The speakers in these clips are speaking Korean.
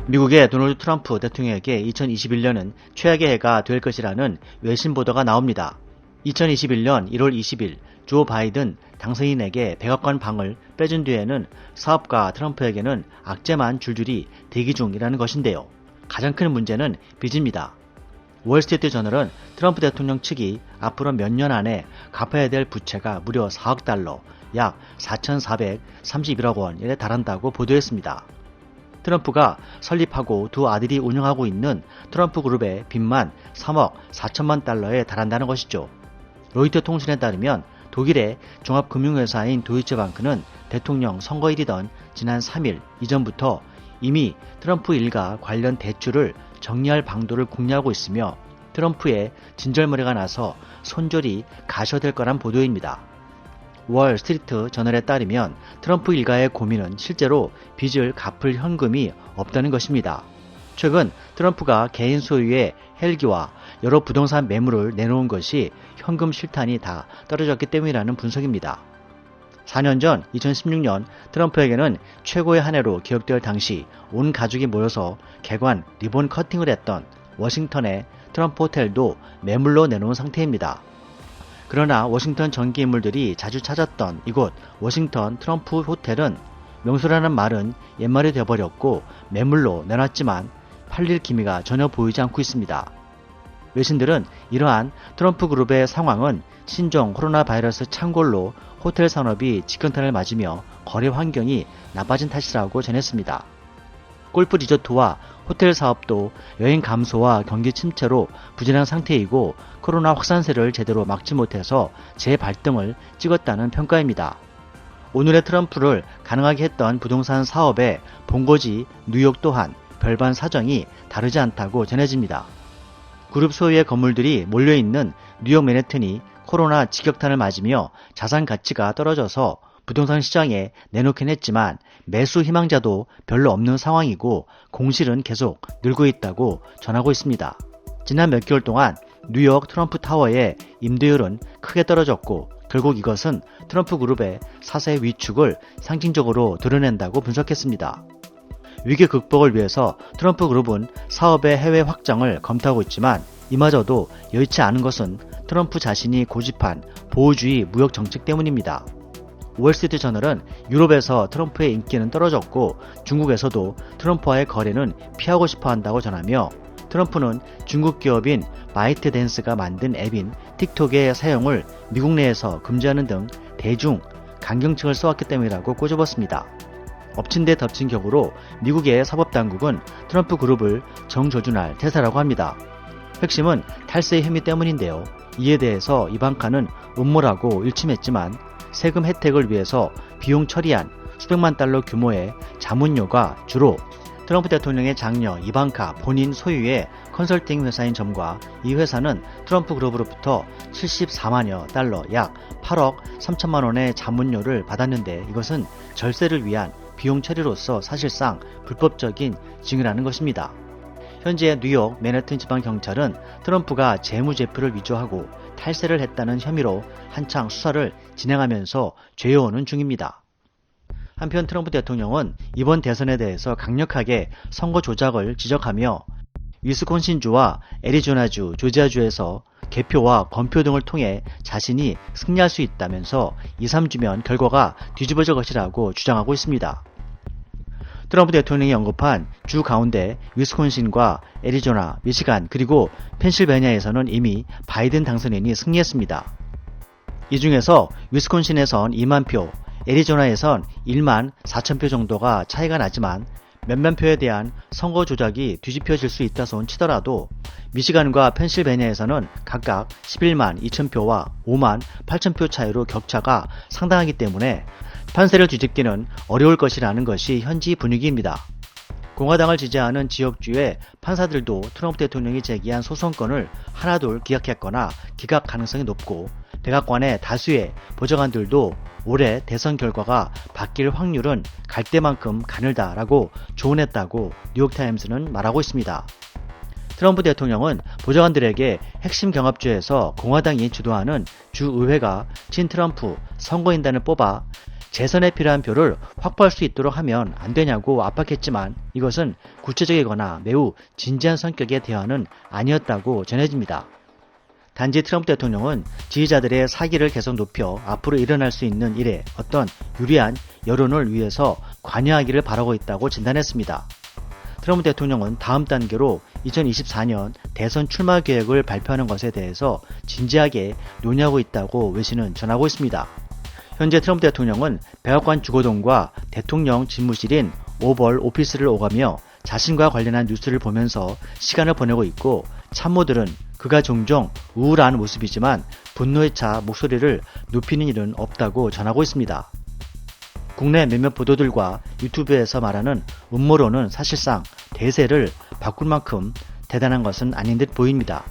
미국의 도널드 트럼프 대통령에게 2021년은 최악의 해가 될 것이라는 외신 보도가 나옵니다. 2021년 1월 20일 조 바이든 당선인에게 100억 원 방을 빼준 뒤에는 사업가 트럼프에게는 악재만 줄줄이 대기 중이라는 것인데요. 가장 큰 문제는 빚입니다. 월스트리트 저널은 트럼프 대통령 측이 앞으로 몇 년 안에 갚아야 될 부채가 무려 4억 달러, 약 4,431억 원에 달한다고 보도했습니다. 트럼프가 설립하고 두 아들이 운영하고 있는 트럼프 그룹의 빚만 3억 4천만 달러에 달한다는 것이죠. 로이터 통신에 따르면 독일의 종합금융회사인 도이체방크는 대통령 선거일이던 지난 3일 이전부터 이미 트럼프 일가 관련 대출을 정리할 방도를 궁리하고 있으며 트럼프의 진절머리가 나서 손절이 가셔될 거란 보도입니다. 월스트리트 저널에 따르면 트럼프 일가의 고민은 실제로 빚을 갚을 현금이 없다는 것입니다. 최근 트럼프가 개인 소유의 헬기와 여러 부동산 매물을 내놓은 것이 현금 실탄이 다 떨어졌기 때문이라는 분석입니다. 4년 전 2016년 트럼프에게는 최고의 한 해로 기억될 당시 온 가족이 모여서 개관 리본 커팅을 했던 워싱턴의 트럼프 호텔도 매물로 내놓은 상태입니다. 그러나 워싱턴 정기 인물들이 자주 찾았던 이곳 워싱턴 트럼프 호텔은 명소라는 말은 옛말이 되어버렸고 매물로 내놨지만 팔릴 기미가 전혀 보이지 않고 있습니다. 외신들은 이러한 트럼프 그룹의 상황은 신종 코로나 바이러스 창궐로 호텔 산업이 직격탄을 맞으며 거래 환경이 나빠진 탓이라고 전했습니다. 골프 리조트와 호텔 사업도 여행 감소와 경기 침체로 부진한 상태이고 코로나 확산세를 제대로 막지 못해서 재발등을 찍었다는 평가입니다. 오늘의 트럼프를 가능하게 했던 부동산 사업의 본거지 뉴욕 또한 별반 사정이 다르지 않다고 전해집니다. 그룹 소유의 건물들이 몰려있는 뉴욕 맨해튼이 코로나 직격탄을 맞으며 자산 가치가 떨어져서 부동산 시장에 내놓긴 했지만 매수 희망자도 별로 없는 상황이고 공실은 계속 늘고 있다고 전하고 있습니다. 지난 몇 개월 동안 뉴욕 트럼프 타워의 임대율은 크게 떨어졌고 결국 이것은 트럼프 그룹의 사세 위축을 상징적으로 드러낸다고 분석했습니다. 위기 극복을 위해서 트럼프 그룹은 사업의 해외 확장을 검토하고 있지만 이마저도 여의치 않은 것은 트럼프 자신이 고집한 보호주의 무역 정책 때문입니다. 월스트리트 저널은 유럽에서 트럼프의 인기는 떨어졌고 중국에서도 트럼프와의 거래는 피하고 싶어 한다고 전하며 트럼프는 중국 기업인 바이트댄스가 만든 앱인 틱톡의 사용을 미국 내에서 금지하는 등 대중 강경책을 써왔기 때문이라고 꼬집었습니다. 엎친 데 덮친 격으로 미국의 사법당국은 트럼프 그룹을 정조준할 태세라고 합니다. 핵심은 탈세의 혐의 때문인데요. 이에 대해서 이방카는 음모라고 일침했지만 세금 혜택을 위해서 비용 처리한 수백만 달러 규모의 자문료가 주로 트럼프 대통령의 장녀 이방카 본인 소유의 컨설팅 회사인 점과 이 회사는 트럼프 그룹으로부터 74만여 달러 약 8억 3천만 원의 자문료를 받았는데 이것은 절세를 위한 비용 처리로서 사실상 불법적인 징후라는 것입니다. 현재 뉴욕 맨해튼 지방경찰은 트럼프가 재무제표를 위조하고 탈세를 했다는 혐의로 한창 수사를 진행하면서 죄어오는 중입니다. 한편 트럼프 대통령은 이번 대선에 대해서 강력하게 선거 조작을 지적하며 위스콘신주와 애리조나주, 조지아주에서 개표와 검표 등을 통해 자신이 승리할 수 있다면서 2, 3주면 결과가 뒤집어질 것이라고 주장하고 있습니다. 트럼프 대통령이 언급한 주 가운데 위스콘신과 애리조나, 미시간 그리고 펜실베니아에서는 이미 바이든 당선인이 승리했습니다. 이 중에서 위스콘신에선 2만 표, 애리조나에선 1만 4천 표 정도가 차이가 나지만 몇몇 표에 대한 선거 조작이 뒤집혀질 수 있다손 치더라도 미시간과 펜실베니아에서는 각각 11만 2천 표와 5만 8천 표 차이로 격차가 상당하기 때문에 판세를 뒤집기는 어려울 것이라는 것이 현지 분위기입니다. 공화당을 지지하는 지역주의 판사들도 트럼프 대통령이 제기한 소송건을 하나둘 기각했거나 기각 가능성이 높고 백악관의 다수의 보좌관들도 올해 대선 결과가 바뀔 확률은 갈대만큼 가늘다라고 조언했다고 뉴욕타임스는 말하고 있습니다. 트럼프 대통령은 보좌관들에게 핵심 경합주에서 공화당이 주도하는 주의회가 친트럼프 선거인단을 뽑아 재선에 필요한 표를 확보할 수 있도록 하면 안 되냐고 압박했지만 이것은 구체적이거나 매우 진지한 성격의 대화는 아니었다고 전해집니다. 단지 트럼프 대통령은 지지자들의 사기를 계속 높여 앞으로 일어날 수 있는 일에 어떤 유리한 여론을 위해서 관여하기를 바라고 있다고 진단했습니다. 트럼프 대통령은 다음 단계로 2024년 대선 출마 계획을 발표하는 것에 대해서 진지하게 논의하고 있다고 외신은 전하고 있습니다. 현재 트럼프 대통령은 백악관 주거동과 대통령 집무실인 오벌 오피스를 오가며 자신과 관련한 뉴스를 보면서 시간을 보내고 있고 참모들은 그가 종종 우울한 모습이지만 분노에 차 목소리를 높이는 일은 없다고 전하고 있습니다. 국내 몇몇 보도들과 유튜브에서 말하는 음모론은 사실상 대세를 바꿀 만큼 대단한 것은 아닌 듯 보입니다.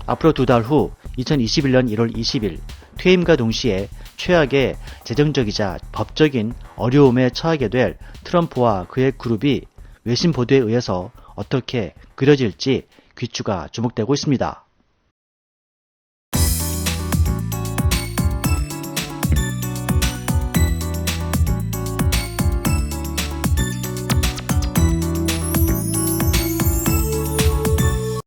앞으로 2달 후 2021년 1월 20일 퇴임과 동시에 최악의 재정적이자 법적인 어려움에 처하게 될 트럼프와 그의 그룹이 외신 보도에 의해서 어떻게 그려질지 귀추가 주목되고 있습니다.